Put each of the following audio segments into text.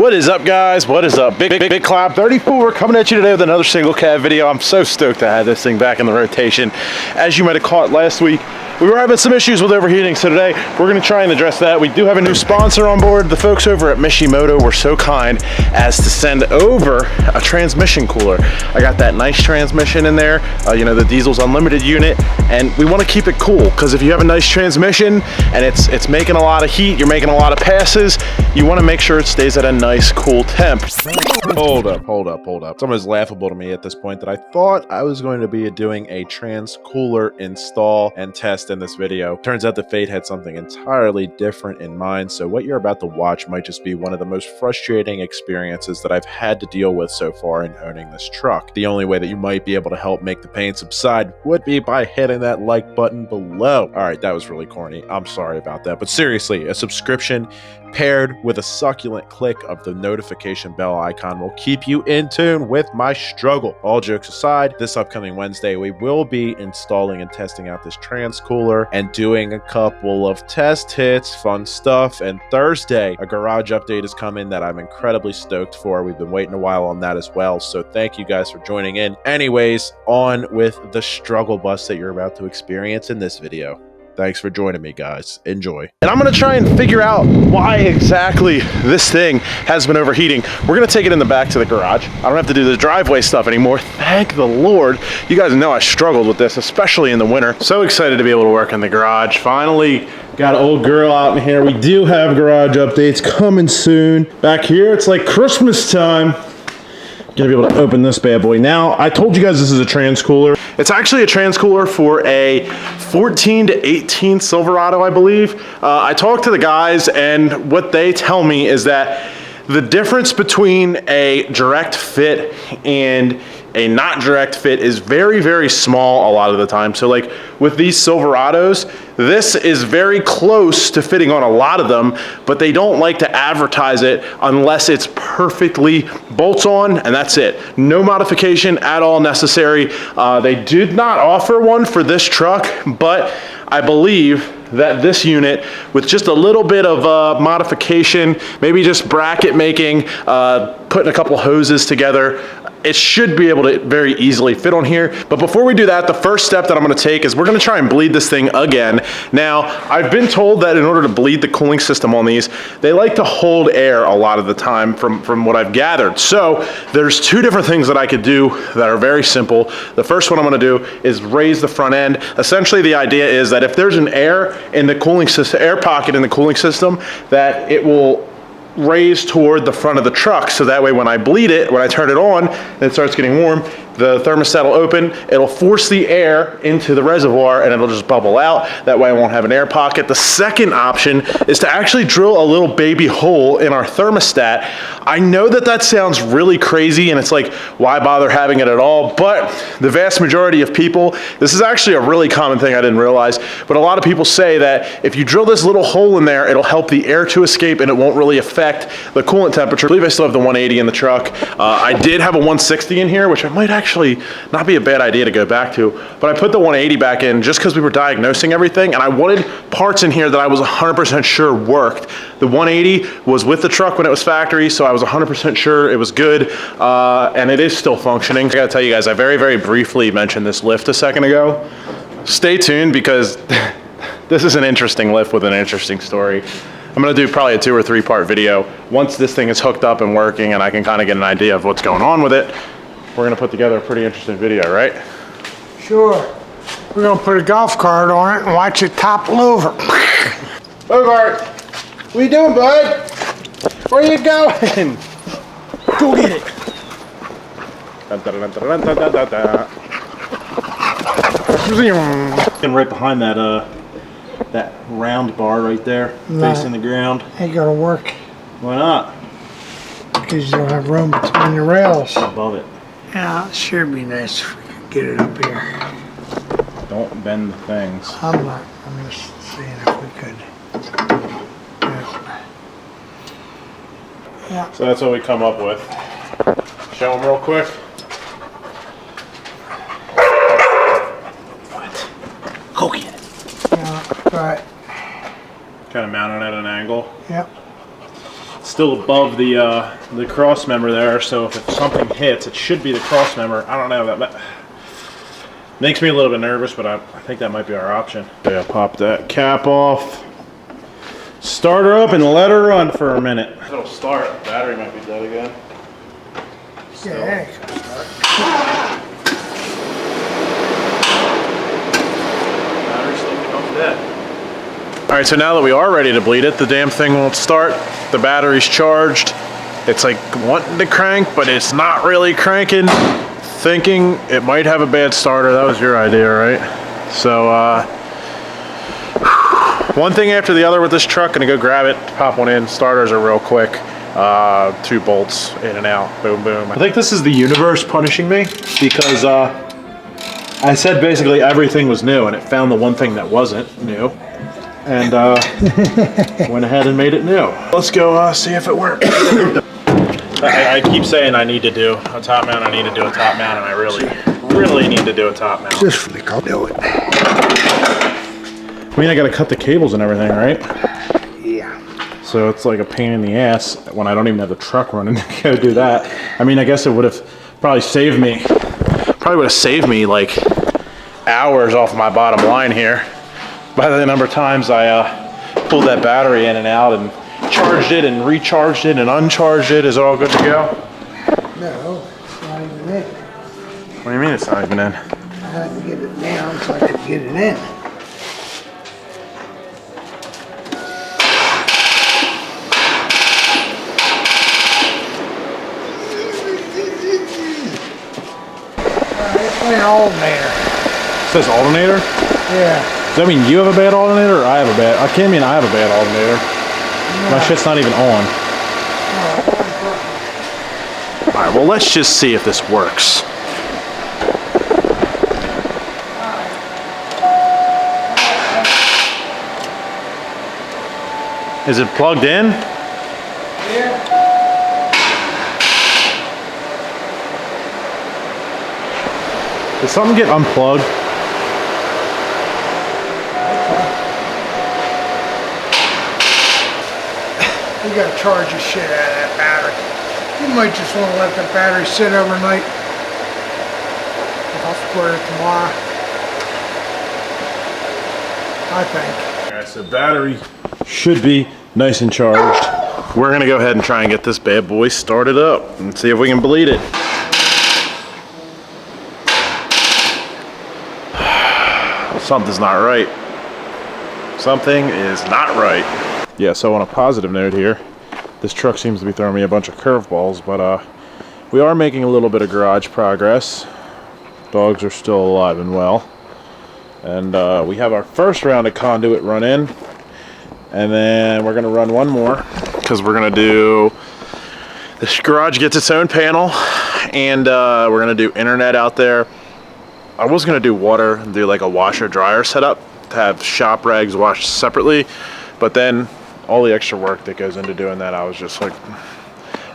What is up, guys? What is up? Big Clap 34 coming at you today with another single cab video. I'm so stoked to have this thing back in the rotation. As you might have caught last week, we were having some issues with overheating, so today we're going to try and address that. We do have a new sponsor on board. The folks over at Mishimoto were so kind as to send over a transmission cooler. I got that nice transmission in there, you know, the Diesel's Unlimited unit, and we want to keep it cool because if you have a nice transmission and it's making a lot of heat, you're making a lot of passes, you want to make sure it stays at a nice cool temp. Hold up. It's almost laughable to me at this point that I thought I was going to be doing a trans cooler install and test in this video. Turns out the fate had something entirely different in mind, so what you're about to watch might just be one of the most frustrating experiences that I've had to deal with so far in owning this truck. The only way that you might be able to help make the pain subside would be by hitting that like button below. Alright, that was really corny. I'm sorry about that, but seriously, a subscription paired with a succulent click of the notification bell icon will keep you in tune with my struggle. All jokes aside, this upcoming Wednesday we will be installing and testing out this trans cooler and doing a couple of test hits, fun stuff, and Thursday a garage update is coming that I'm incredibly stoked for. We've been waiting a while on that as well, so thank you guys for joining in. Anyways, on with the struggle bus that you're about to experience in this video. Thanks for joining me, guys. Enjoy. And I'm going to try and figure out why exactly this thing has been overheating. We're going to take it in the back to the garage. I don't have to do the driveway stuff anymore. Thank the Lord. You guys know I struggled with this, especially in the winter. So excited to be able to work in the garage. Finally got an old girl out in here. We do have garage updates coming soon. Back here, it's like Christmas time. Gonna be able to open this bad boy. Now, I told you guys this is a trans cooler. It's actually a trans cooler for a 14 to 18 Silverado, I believe. I talked to the guys, and what they tell me is that the difference between a direct fit and a not direct fit is very, very small a lot of the time. So like with these Silverados, this is very close to fitting on a lot of them, but they don't like to advertise it unless it's perfectly bolts on, and that's it. No modification at all necessary. They did not offer one for this truck, but I believe that this unit, with just a little bit of modification, maybe just bracket making, putting a couple hoses together, it should be able to very easily fit on here. But before we do that, the first step that I'm gonna take is we're gonna try and bleed this thing again. Now, I've been told that in order to bleed the cooling system on these, they like to hold air a lot of the time from what I've gathered. So there's two different things that I could do that are very simple. The first one I'm gonna do is raise the front end. Essentially, the idea is that if there's an air in the cooling system, air pocket in the cooling system, that it will raise toward the front of the truck, so that way when I bleed it, when I turn it on and it starts getting warm, the thermostat will open, it'll force the air into the reservoir and it'll just bubble out. That way I won't have an air pocket. The second option is to actually drill a little baby hole in our thermostat. I know that that sounds really crazy and it's like, why bother having it at all? But the vast majority of people, this is actually a really common thing I didn't realize, but a lot of people say that if you drill this little hole in there, it'll help the air to escape and it won't really affect the coolant temperature. I believe I still have the 180 in the truck. I did have a 160 in here, which I might actually not be a bad idea to go back to, but I put the 180 back in just because we were diagnosing everything and I wanted parts in here that I was 100% sure worked. The 180 was with the truck when it was factory, so I was 100% sure it was good, and it is still functioning. I gotta tell you guys, I very, very briefly mentioned this lift a second ago. Stay tuned because this is an interesting lift with an interesting story. I'm gonna do probably a 2 or 3 part video. Once this thing is hooked up and working and I can kind of get an idea of what's going on with it, we're gonna put together a pretty interesting video, right? Sure. We're gonna put a golf cart on it and watch it topple over. Bogart, what are you doing, bud? Where are you going? Go get it. And right behind that that round bar right there, facing the ground. Ain't gonna work Why not? because you don't have room between the rails. Above it. Yeah, it sure be nice if we could get it up here. Don't bend the things. I'm just seeing if we could. Yeah. So that's what we come up with. Show them real quick. What? Go get it. Yeah, right. Kind of mount it at an angle. Yep. still above the cross member there, so if something hits, it should be the cross member. I don't know, that makes me a little bit nervous, but I think that might be our option. Yeah, pop that cap off, start her up and let her run for a minute. It'll start, the battery might be dead again. Still. Yeah, Battery still becomes dead. All right, so now that we are ready to bleed it, the damn thing won't start. The battery's charged. It's like wanting to crank, but it's not really cranking. Thinking it might have a bad starter. That was your idea, right? So, one thing after the other with this truck. Gonna go grab it, pop one in. Starters are real quick. 2 bolts in and out, boom, boom. I think this is the universe punishing me because I said basically everything was new and it found the one thing that wasn't new. And went ahead and made it new. Let's go see if it works. I keep saying I need to do a top mount, and I really need to do a top mount. just flick, I'll do it. I mean, I gotta cut the cables and everything, right? Yeah. So it's like a pain in the ass when I don't even have the truck running to go do that. I mean, I guess it would have probably saved me like hours off my bottom line here. By the number of times I pulled that battery in and out and charged it and recharged it and uncharged it. Is it all good to go? No, it's not even in. What do you mean it's not even in? I had to get it down so I could get it in. It's an alternator. It says alternator? Yeah. Does that mean you have a bad alternator or I have a bad? I can't mean I have a bad alternator. My shit's not even on. Alright, well let's just see if this works. Is it plugged in? Yeah. Did something get unplugged? You gotta charge the shit out of that battery. You might just want to let the battery sit overnight. I'll square it tomorrow. I think. Alright, so battery should be nice and charged. We're gonna go ahead and try and get this bad boy started up and see if we can bleed it. Something's not right. Something is not right. Yeah, so on a positive note here, this truck seems to be throwing me a bunch of curveballs, but we are making a little bit of garage progress. Dogs are still alive and well. And we have our first round of conduit run in. And then we're gonna run one more, because we're gonna do, this garage gets its own panel, and we're gonna do internet out there. I was gonna do water and do like a washer dryer setup to have shop rags washed separately, but then all the extra work that goes into doing that, I was just like,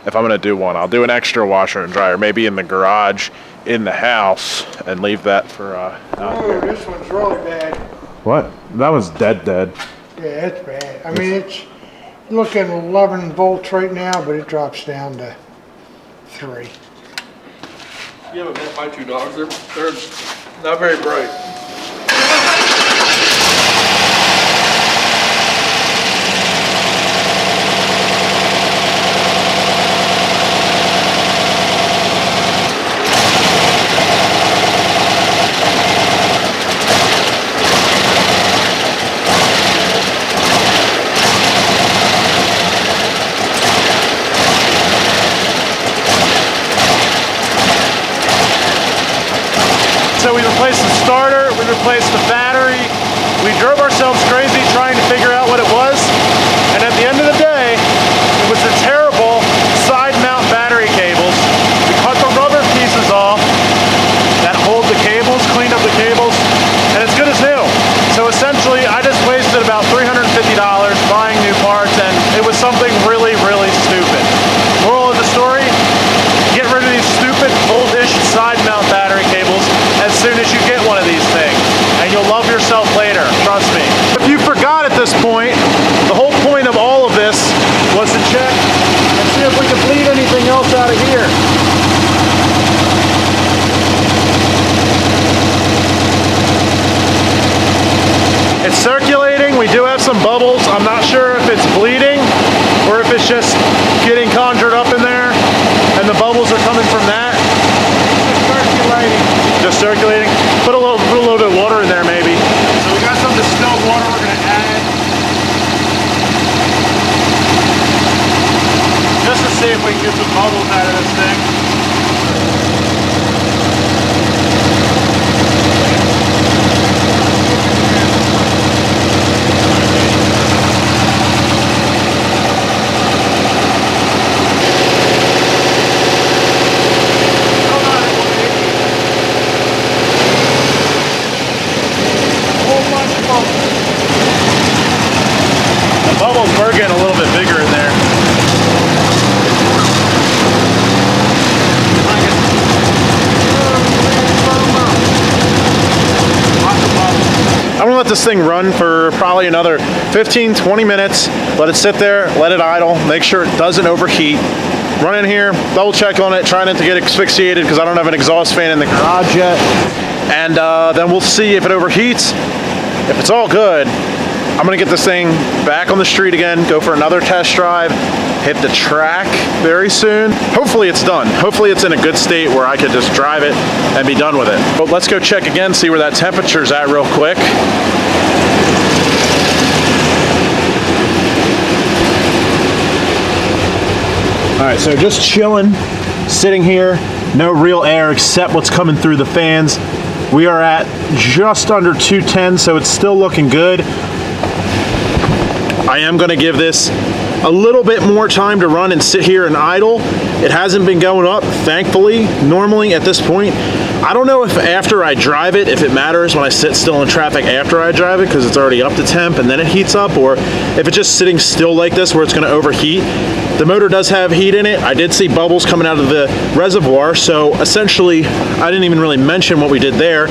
if I'm gonna do one, I'll do an extra washer and dryer, maybe in the garage, in the house, and leave that for out Oh, this one's really bad. What? That one's dead. Yeah, it's bad. I mean, it's looking 11 volts right now, but it drops down to 3. You haven't met my 2 dogs. They're not very bright. So we replaced the starter, we replaced the battery, we drove ourselves crazy trying to figure out what it was, and at the end of the day, it was the terrible side mount battery cables. We cut the rubber pieces off that hold the cables, cleaned up the cables, and it's good as new. So essentially, I just wasted about $350 buying new parts, and it was something really, really stupid. Moral of the story, get rid of these stupid voltish side mount battery cables as soon as you get one of these things, and you'll love yourself later, trust me. If you forgot at this point, the whole point of all of this was to check is just getting conjured up in there, and the bubbles are coming from that. Just circulating. Put a little bit of water in there, maybe. So we got some distilled water we're gonna add, just to see if we can get some bubbles out of this thing. The bubbles were getting a little bit bigger in there. I'm gonna let this thing run for probably another 15-20 minutes. Let it sit there, let it idle, make sure it doesn't overheat. Run in here, double check on it, try not to get asphyxiated because I don't have an exhaust fan in the garage yet. And then we'll see if it overheats. If it's all good, I'm gonna get this thing back on the street again, go for another test drive, hit the track very soon. Hopefully it's done. Hopefully it's in a good state where I could just drive it and be done with it. But let's go check again, see where that temperature's at real quick. All right, so just chilling, sitting here, no real air except what's coming through the fans. We are at just under 210, so it's still looking good. I am gonna give this a little bit more time to run and sit here and idle. It hasn't been going up, thankfully. Normally at this point, I don't know if after I drive it, if it matters when I sit still in traffic after I drive it because it's already up to temp and then it heats up, or if it's just sitting still like this where it's gonna overheat. The motor does have heat in it. I did see bubbles coming out of the reservoir, so essentially, I didn't even really mention what we did there.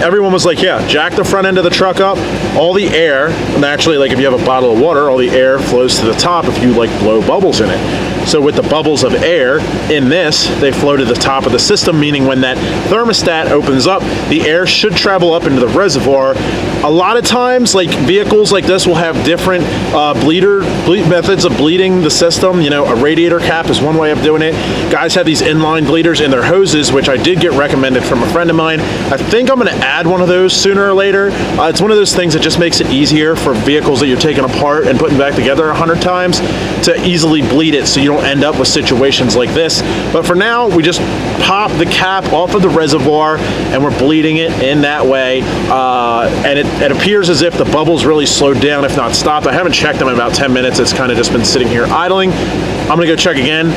Everyone was like, yeah, jack the front end of the truck up, all the air, naturally, like if you have a bottle of water, all the air flows to the top if you like blow bubbles in it. So with the bubbles of air in this, they flow to the top of the system, meaning when that thermostat opens up, the air should travel up into the reservoir. A lot of times, like vehicles like this will have different methods of bleeding the system. You know, a radiator cap is one way of doing it. Guys have these inline bleeders in their hoses, which I did get recommended from a friend of mine. I think I'm gonna add one of those sooner or later. It's one of those things that just makes it easier for vehicles that you're taking apart and putting back together 100 times to easily bleed it so you don't end up with situations like this. But for now, we just pop the cap off of the reservoir and we're bleeding it in that way. And it appears as if the bubbles really slowed down, if not stopped. I haven't checked them in about 10 minutes. It's kind of just been sitting here idling. I'm gonna go check again.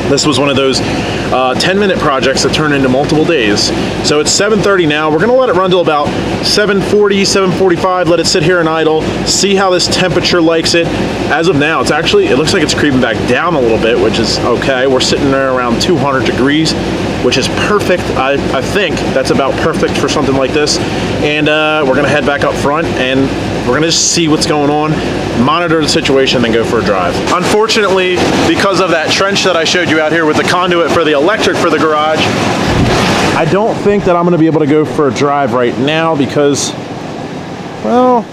This was one of those 10-minute projects that turn into multiple days. So it's 7:30 now. We're gonna let it run till about 7:40, 7:45. Let it sit here and idle. See how this temperature likes it. As of now, it looks like it's creeping back down a little bit, which is okay. We're sitting there around 200 degrees, which is perfect. I think that's about perfect for something like this. And we're gonna head back up front and we're gonna just see what's going on, monitor the situation, then go for a drive. Unfortunately, because of that trench that I showed you out here with the conduit for the electric for the garage, I don't think that I'm gonna be able to go for a drive right now because, well,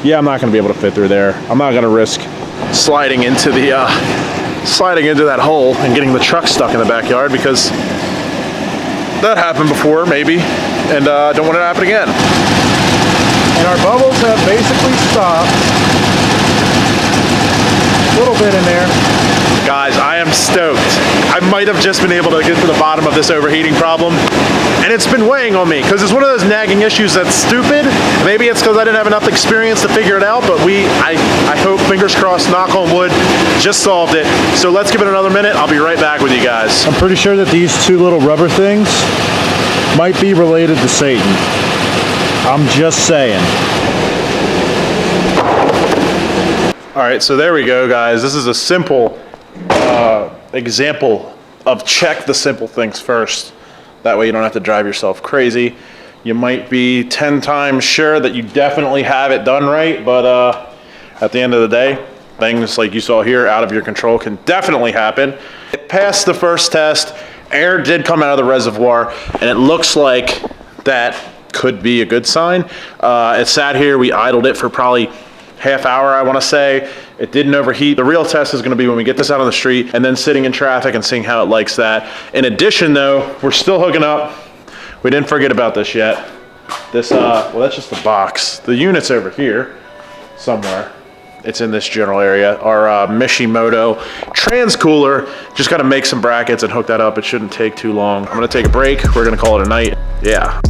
yeah, I'm not gonna be able to fit through there. I'm not gonna risk sliding into that hole and getting the truck stuck in the backyard because that happened before, maybe, and I don't want it to happen again. And our bubbles have basically stopped. A little bit in there. Guys, I am stoked. I might have just been able to get to the bottom of this overheating problem. And it's been weighing on me because it's one of those nagging issues that's stupid. Maybe it's because I didn't have enough experience to figure it out, but I hope, fingers crossed, knock on wood, just solved it. So let's give it another minute. I'll be right back with you guys. I'm pretty sure that these two little rubber things might be related to Satan. I'm just saying. All right, so there we go, guys. This is a simple example of check the simple things first. That way you don't have to drive yourself crazy. You might be 10 times sure that you definitely have it done right, but at the end of the day, things like you saw here out of your control can definitely happen. It passed the first test. Air did come out of the reservoir, and it looks like that could be a good sign. It sat here, we idled it for probably half hour, I want to say. It didn't overheat. The real test is going to be when we get this out on the street and then sitting in traffic and seeing how it likes that. In addition though, we're still hooking up. We didn't forget about this yet. This, well, that's just the box. The unit's over here somewhere. It's in this general area. Our Mishimoto transcooler. Just got to make some brackets and hook that up. It shouldn't take too long. I'm going to take a break. We're going to call it a night. Yeah.